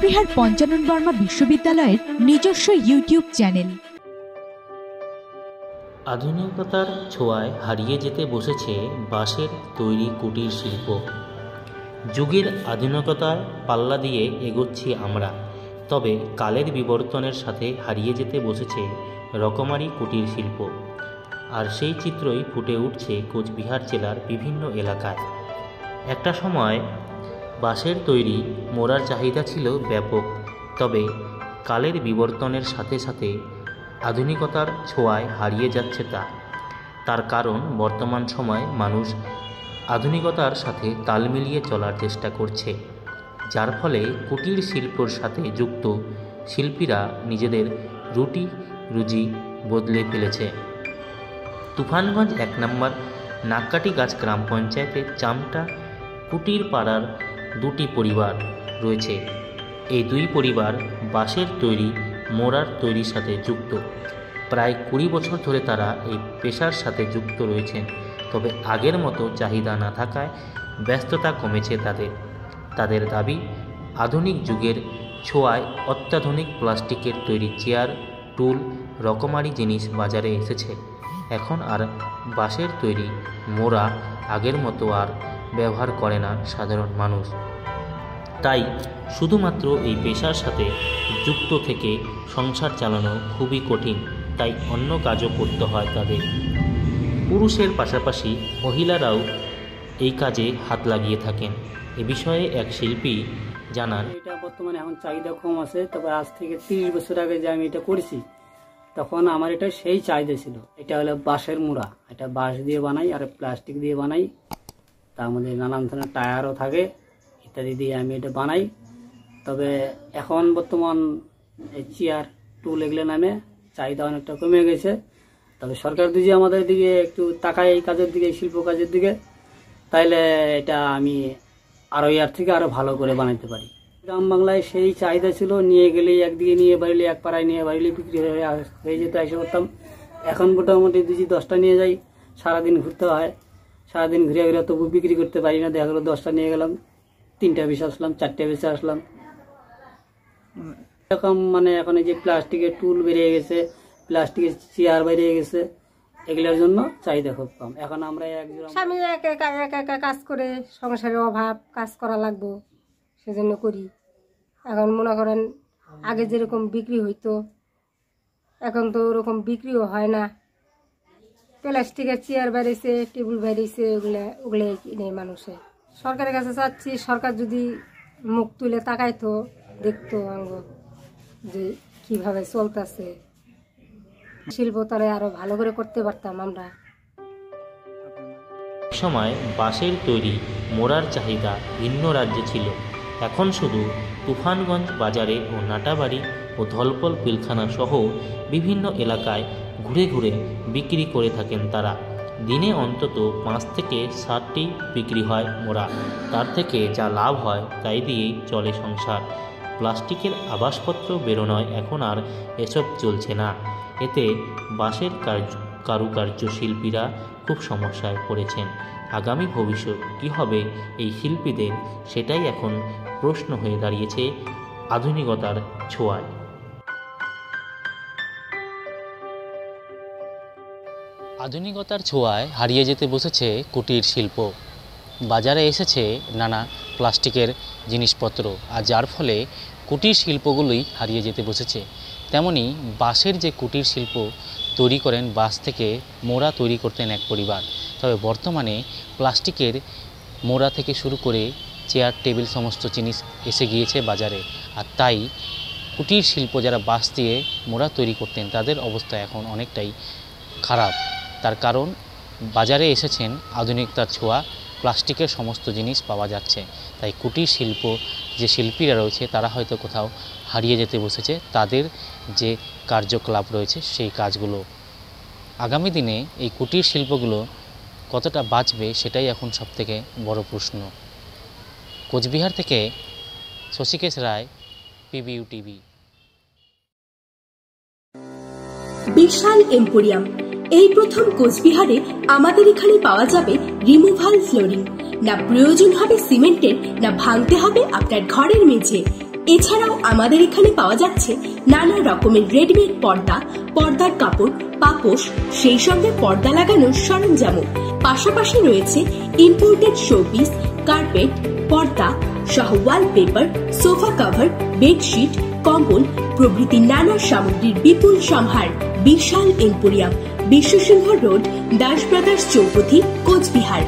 কোচবিহার পঞ্চানন বর্মা বিশ্ববিদ্যালয়ের নিজস্ব YouTube channel. আধুনিকতার ছোঁয়ায় হারিয়ে যেতে বসেছে বাঁশের তৈরি কুটির শিল্প। যুগের আধুনিকতার পাল্লা দিয়ে এগোচ্ছি আমরা, তবে কালের বিবর্তনের সাথে হারিয়ে যেতে বসেছে রকমারি কুটির শিল্প। আর সেই চিত্রই ফুটে উঠছে কোচবিহার জেলার বিভিন্ন এলাকায়। একটা সময় বাঁশের তৈরি মোড়ার চাহিদা ছিল ব্যাপক, তবে কালের বিবর্তনের সাথে সাথে আধুনিকতার ছোঁয়ায় হারিয়ে যাচ্ছে তার কারণ বর্তমান সময়ে মানুষ আধুনিকতার সাথে তাল মিলিয়ে চলার চেষ্টা করছে, যার ফলে কুটির শিল্পের সাথে যুক্ত শিল্পীরা নিজেদের রুজি বদলে ফেলেছে। তুফানগঞ্জ 1 নম্বর নাককাটি গাছ গ্রাম পঞ্চায়েতের চামটা কুটির পাড়ার 2টি পরিবার রয়েছে। এই 2 পরিবার বাঁশের তৈরি মোড়ার তৈরির সাথে যুক্ত। প্রায় 20 বছর ধরে তারা এই পেশার সাথে যুক্ত রয়েছেন, তবে আগের মতো চাহিদা না থাকায় ব্যস্ততা কমেছে তাদের দাবি, আধুনিক যুগের ছোঁয়ায় অত্যাধুনিক প্লাস্টিকের তৈরি চেয়ার, টুল, রকমারি জিনিস বাজারে এসেছে। এখন আর বাঁশের তৈরি মোড়া আগের মতো আর ব্যবহার করে না সাধারণ মানুষ। তাই শুধুমাত্র এই পেশার সাথে যুক্ত থেকে সংসার চালানো খুবই কঠিন, তাই অন্য কাজও করতে হয় তাদের। পুরুষের পাশাপাশি মহিলারাও এই কাজে হাত লাগিয়ে থাকেন। এ বিষয়ে এক শিল্পী জানান, এটা বর্তমানে এখন চাহিদা কম আছে, তবে আজ থেকে 30 বছর আগে যে আমি এটা করেছি তখন আমার এটা সেই চাহিদা ছিল। এটা হলো বাঁশের মুড়া, এটা বাঁশ দিয়ে বানাই আর প্লাস্টিক দিয়ে বানাই, তার মধ্যে নানান ধরনের টায়ারও থাকে ইত্যাদি দিয়ে আমি এটা বানাই। তবে এখন বর্তমান এই চেয়ার টুল এগুলো নামে চাহিদা অনেকটা কমে গেছে। তবে সরকার যদি আমাদের দিকে একটু তাকায় এই কাজের দিকে, এই শিল্প কাজের দিকে, তাইলে এটা আমি আরও এর থেকে আরও ভালো করে বানাইতে পারি। গ্রাম বাংলায় সেই চাহিদা ছিল, নিয়ে গেলেই একদিকে নিয়ে বাড়িলে, এক পাড়ায় নিয়ে বাড়িলে বিক্রি হয়ে যেত, এসে করতাম। এখন মোটামুটি 2-10টা নিয়ে যাই, সারাদিন ঘুরতে হয়, সারাদিন ঘুরে ঘুরে তবু বিক্রি করতে পারি না। দেখা গেলো 10টা নিয়ে গেলাম, 3টা বেশি আসলাম, 4টে বেশি আসলাম। এরকম মানে এখন এই যে প্লাস্টিকের টুল বেরিয়ে গেছে, প্লাস্টিকের চেয়ার বেরিয়ে গেছে, এগুলোর জন্য চাহিদা খুব কম। এখন আমরা স্বামী একা কাজ করে, সংসারের অভাব, কাজ করা লাগবো, সেজন্য করি। এখন মনে করেন আগে যেরকম বিক্রি হইতো এখন তো ওরকম বিক্রিও হয় না। প্লাস্টিকের চেয়ার বেরিয়েছে, টেবিল বেরিয়েছে, ওগুলো কিনে মানুষে। সরকারের কাছে চাচ্ছি, সরকার যদি মুখ তুলে তাকাইতো, দেখতো অঙ্গ যে কিভাবে চলতেছে, শিল্প তারা আরো ভালো করে করতে পারতাম আমরা। সময় বাঁশের তৈরি মোড়ার চাহিদা ভিন্ন রাজ্যে ছিল, এখন শুধু তুফানগঞ্জ বাজারে ও নাটাবাড়ি ও ধলপল পিলখানা সহ বিভিন্ন এলাকায় ঘুরে ঘুরে বিক্রি করে থাকেন তারা। দিনে অন্তত 5 থেকে 7টি বিক্রি হয় মোড়া, তার থেকে যা লাভ হয় তাই দিয়েই চলে সংসার। প্লাস্টিকের আবাসপত্র বেরোনোয় এখন আর এসব চলছে না, এতে বাঁশের কারুকার্য শিল্পীরা খুব সমস্যায় পড়েছেন। আগামী ভবিষ্যৎ কী হবে এই শিল্পীদের, সেটাই এখন প্রশ্ন হয়ে দাঁড়িয়েছে আধুনিকতার ছোঁয়ায়। আধুনিকতার ছোঁয়ায় হারিয়ে যেতে বসেছে কুটির শিল্প। বাজারে এসেছে নানা প্লাস্টিকের জিনিসপত্র, আর যার ফলে কুটির শিল্পগুলোই হারিয়ে যেতে বসেছে। তেমনি বাঁশের যে কুটির শিল্প তৈরি করেন, বাঁশ থেকে মোড়া তৈরি করতেন এক পরিবার, তবে বর্তমানে প্লাস্টিকের মোড়া থেকে শুরু করে চেয়ার, টেবিল সমস্ত জিনিস এসে গিয়েছে বাজারে। আর তাই কুটির শিল্প যারা বাঁশ দিয়ে মোড়া তৈরি করতেন তাদের অবস্থা এখন অনেকটাই খারাপ। তার কারণ বাজারে এসেছেন আধুনিকতার ছোঁয়া, প্লাস্টিকের সমস্ত জিনিস পাওয়া যাচ্ছে। তাই কুটির শিল্প যে শিল্পীরা রয়েছে তারা হয়তো কোথাও হারিয়ে যেতে বসেছে তাদের যে কার্যকলাপ রয়েছে সেই কাজগুলো। আগামী দিনে এই কুটির শিল্পগুলো কতটা বাঁচবে সেটাই এখন সবথেকে বড় প্রশ্ন। কোচবিহার থেকে শশীকেশ রায়, PBU TV। বিশাল এম্পোরিয়াম, এই প্রথম কোচবিহারে আমাদের এখানে পাওয়া যাবে রিমুভাল ফ্লোরিং। না প্রয়োজন হবে সিমেন্টের, না ভাঙতে হবে আপনার ঘরের মেঝে। এছাড়াও আমাদের এখানে পাওয়া যাচ্ছে নানা রকমের রেডিমেড পর্দা, পর্দার কাপড়, পাপোশ, সেই সঙ্গে পর্দা লাগানোর সরঞ্জামও। পাশাপাশি রয়েছে ইম্পোর্টেড শোপিস, কার্পেট, পর্দা সহ ওয়ালপেপার, সোফা কভার, বেডশিট, কম্বল প্রভৃতি নানা সামগ্রীর বিপুল সম্ভার। বিশাল emporium, Biswasingha road, Das brothers চৌপথি, কোচবিহার।